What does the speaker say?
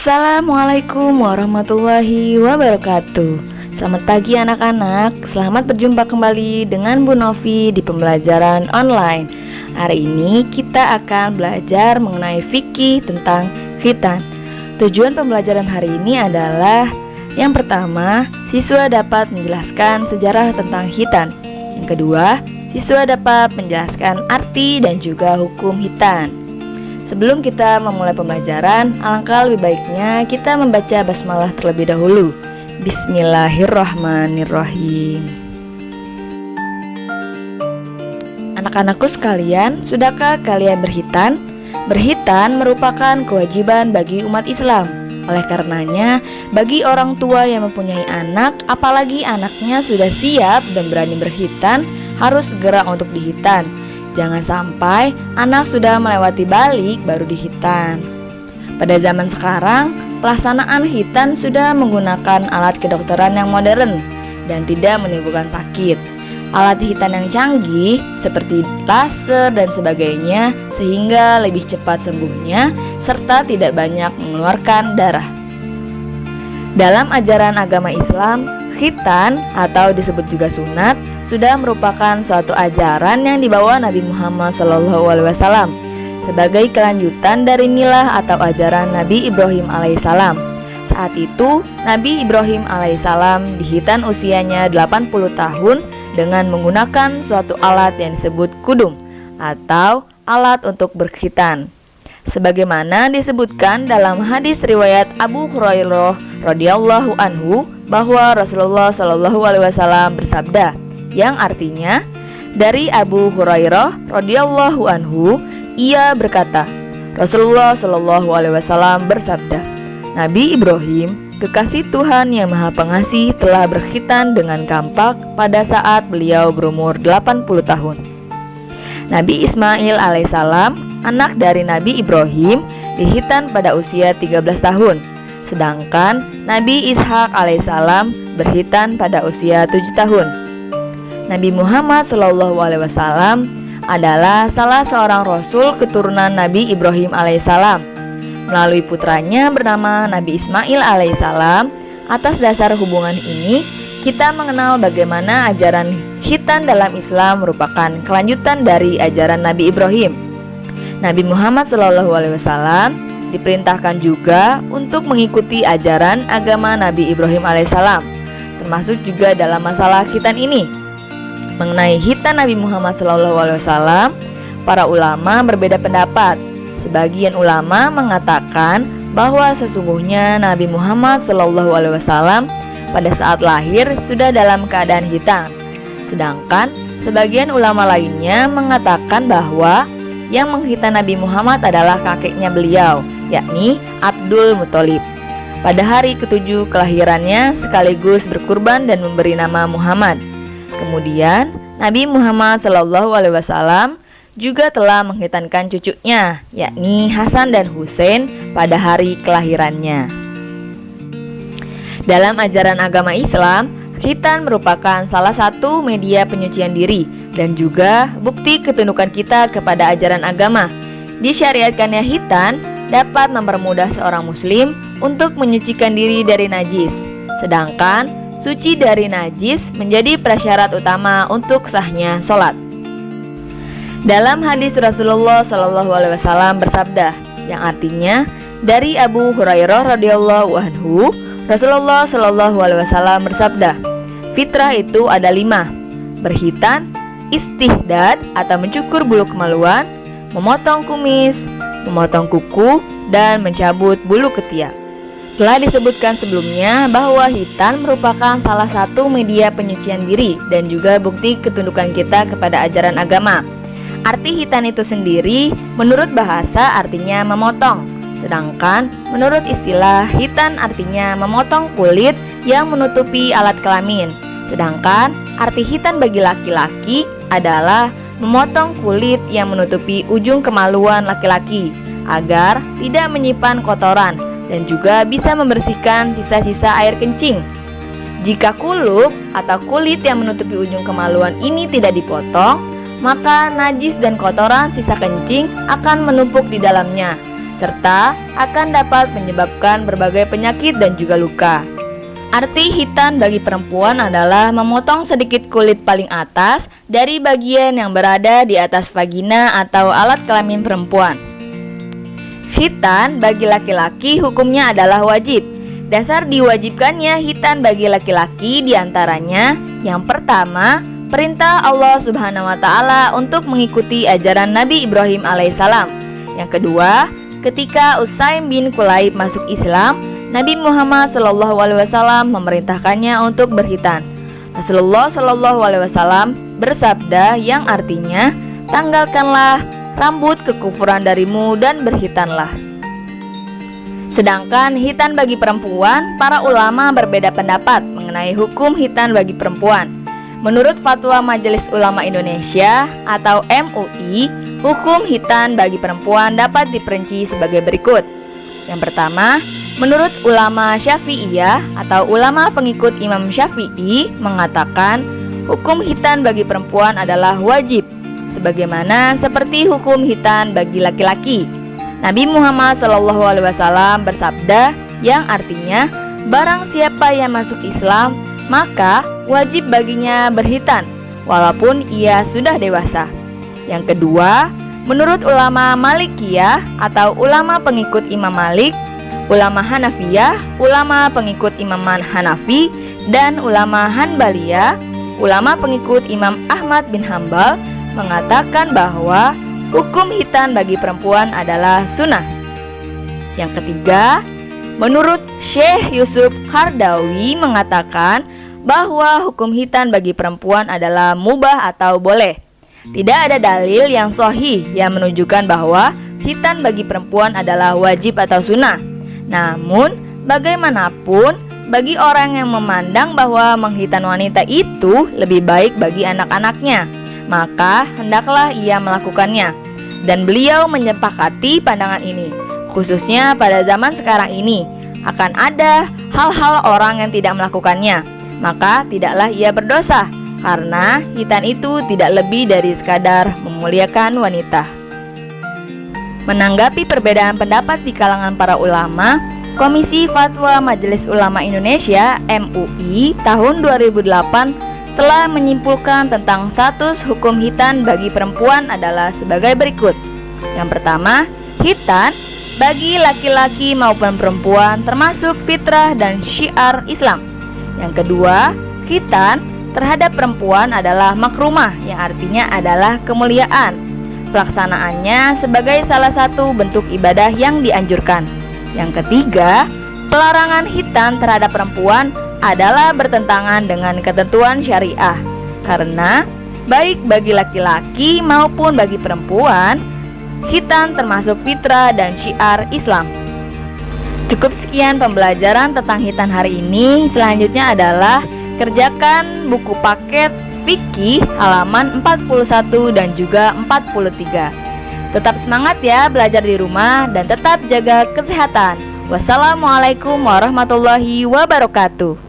Assalamualaikum warahmatullahi wabarakatuh. Selamat pagi anak-anak. Selamat berjumpa kembali dengan Bu Novi di pembelajaran online. Hari ini kita akan belajar mengenai fikih tentang khitan. Tujuan pembelajaran hari ini adalah: yang pertama, siswa dapat menjelaskan sejarah tentang khitan. Yang kedua, siswa dapat menjelaskan arti dan juga hukum khitan. Sebelum kita memulai pembelajaran, alangkah lebih baiknya kita membaca basmalah terlebih dahulu. Bismillahirrahmanirrahim. Anak-anakku sekalian, sudahkah kalian berkhitan? Berkhitan merupakan kewajiban bagi umat Islam. Oleh karenanya, bagi orang tua yang mempunyai anak, apalagi anaknya sudah siap dan berani berkhitan, harus segera untuk dikhitan. Jangan sampai anak sudah melewati balik baru dikhitan. Pada zaman sekarang, pelaksanaan khitan sudah menggunakan alat kedokteran yang modern dan tidak menimbulkan sakit. Alat khitan yang canggih seperti laser dan sebagainya, sehingga lebih cepat sembuhnya serta tidak banyak mengeluarkan darah. Dalam ajaran agama Islam, khitan atau disebut juga sunat sudah merupakan suatu ajaran yang dibawa Nabi Muhammad SAW sebagai kelanjutan dari milah atau ajaran Nabi Ibrahim alaihissalam. Saat itu Nabi Ibrahim alaihissalam dikhitan usianya 80 tahun dengan menggunakan suatu alat yang disebut kudum atau alat untuk berkhitan. Sebagaimana disebutkan dalam hadis riwayat Abu Hurairah radhiyallahu anhu bahwa Rasulullah SAW bersabda, yang artinya dari Abu Hurairah radhiyallahu anhu, ia berkata, Rasulullah SAW bersabda, Nabi Ibrahim, kekasih Tuhan yang Maha Pengasih, telah berkhitan dengan kampak pada saat beliau berumur 80 tahun. Nabi Ismail alaihissalam, anak dari Nabi Ibrahim, dikhitan pada usia 13 tahun. Sedangkan Nabi Ishak alaihissalam berkhitan pada usia 7 tahun. Nabi Muhammad SAW adalah salah seorang rasul keturunan Nabi Ibrahim alaihissalam. Melalui putranya bernama Nabi Ismail alaihissalam, atas dasar hubungan ini kita mengenal bagaimana ajaran khitan dalam Islam merupakan kelanjutan dari ajaran Nabi Ibrahim. Nabi Muhammad SAW diperintahkan juga untuk mengikuti ajaran agama Nabi Ibrahim alaihissalam, termasuk juga dalam masalah khitan ini. Mengenai khitan Nabi Muhammad SAW, para ulama berbeda pendapat. Sebagian ulama mengatakan bahwa sesungguhnya Nabi Muhammad SAW pada saat lahir sudah dalam keadaan khitan. Sedangkan sebagian ulama lainnya mengatakan bahwa yang mengkhitan Nabi Muhammad adalah kakeknya beliau, yakni Abdul Muthalib, pada hari ke-7 kelahirannya, sekaligus berkurban dan memberi nama Muhammad. Kemudian Nabi Muhammad SAW juga telah mengkhitankan cucunya, yakni Hasan dan Husain, pada hari kelahirannya. Dalam ajaran agama Islam, khitan merupakan salah satu media penyucian diri dan juga bukti ketundukan kita kepada ajaran agama. Disyariatkannya khitan dapat mempermudah seorang muslim untuk menyucikan diri dari najis, sedangkan suci dari najis menjadi prasyarat utama untuk sahnya sholat. Dalam hadis Rasulullah SAW bersabda, yang artinya dari Abu Hurairah radhiyallahu anhu, Rasulullah SAW bersabda, fitrah itu ada 5: berkhitan, istihdad atau mencukur bulu kemaluan, memotong kumis, memotong kuku, dan mencabut bulu ketiak. Telah disebutkan sebelumnya bahwa khitan merupakan salah satu media penyucian diri dan juga bukti ketundukan kita kepada ajaran agama. Arti khitan itu sendiri menurut bahasa artinya memotong, sedangkan menurut istilah khitan artinya memotong kulit yang menutupi alat kelamin. Sedangkan arti khitan bagi laki-laki adalah memotong kulit yang menutupi ujung kemaluan laki-laki agar tidak menyimpan kotoran dan juga bisa membersihkan sisa-sisa air kencing. Jika kuluk atau kulit yang menutupi ujung kemaluan ini tidak dipotong, maka najis dan kotoran sisa kencing akan menumpuk di dalamnya. serta akan dapat menyebabkan berbagai penyakit dan juga luka. Arti khitan bagi perempuan adalah memotong sedikit kulit paling atas dari bagian yang berada di atas vagina atau alat kelamin perempuan. Khitan bagi laki-laki hukumnya adalah wajib. Dasar diwajibkannya khitan bagi laki-laki diantaranya: yang pertama, perintah Allah Subhanahu wa Ta'ala untuk mengikuti ajaran Nabi Ibrahim alaihissalam. Yang kedua, ketika Usaim bin Kulaib masuk Islam, Nabi Muhammad SAW memerintahkannya untuk berkhitan. Rasulullah SAW bersabda yang artinya, tanggalkanlah rambut kekufuran darimu dan berkhitanlah. Sedangkan khitan bagi perempuan, para ulama berbeda pendapat mengenai hukum khitan bagi perempuan. Menurut Fatwa Majelis Ulama Indonesia atau MUI, hukum khitan bagi perempuan dapat diperinci sebagai berikut. Yang pertama, menurut ulama Syafi'iyah atau ulama pengikut Imam Syafi'i mengatakan hukum khitan bagi perempuan adalah wajib, sebagaimana seperti hukum khitan bagi laki-laki. Nabi Muhammad SAW bersabda yang artinya, barang siapa yang masuk Islam, maka wajib baginya berkhitan walaupun ia sudah dewasa. Yang kedua, menurut ulama Malikiyah atau ulama pengikut Imam Malik, ulama Hanafiyah, ulama pengikut Imam Hanafi, dan ulama Hanbaliyah, ulama pengikut Imam Ahmad bin Hambal mengatakan bahwa hukum khitan bagi perempuan adalah sunnah. Yang ketiga, menurut Syekh Yusuf Qardawi mengatakan bahwa hukum khitan bagi perempuan adalah mubah atau boleh. Tidak ada dalil yang sahih yang menunjukkan bahwa khitan bagi perempuan adalah wajib atau sunnah. Namun, bagaimanapun, bagi orang yang memandang bahwa mengkhitan wanita itu lebih baik bagi anak-anaknya, maka hendaklah ia melakukannya. Dan beliau menyepakati pandangan ini, khususnya pada zaman sekarang ini akan ada hal-hal orang yang tidak melakukannya, maka tidaklah ia berdosa, karena khitan itu tidak lebih dari sekadar memuliakan wanita. Menanggapi perbedaan pendapat di kalangan para ulama, Komisi Fatwa Majelis Ulama Indonesia (MUI) tahun 2008 telah menyimpulkan tentang status hukum khitan bagi perempuan adalah sebagai berikut. Yang pertama, khitan bagi laki-laki maupun perempuan termasuk fitrah dan syiar Islam. Yang kedua, khitan terhadap perempuan adalah makrumah, yang artinya adalah kemuliaan. Pelaksanaannya sebagai salah satu bentuk ibadah yang dianjurkan. Yang ketiga, pelarangan khitan terhadap perempuan adalah bertentangan dengan ketentuan syariah, karena baik bagi laki-laki maupun bagi perempuan, khitan termasuk fitrah dan syiar Islam. Cukup sekian pembelajaran tentang khitan hari ini. Selanjutnya adalah kerjakan buku paket fikih halaman 41 dan juga 43. Tetap semangat ya belajar di rumah dan tetap jaga kesehatan. Wassalamualaikum warahmatullahi wabarakatuh.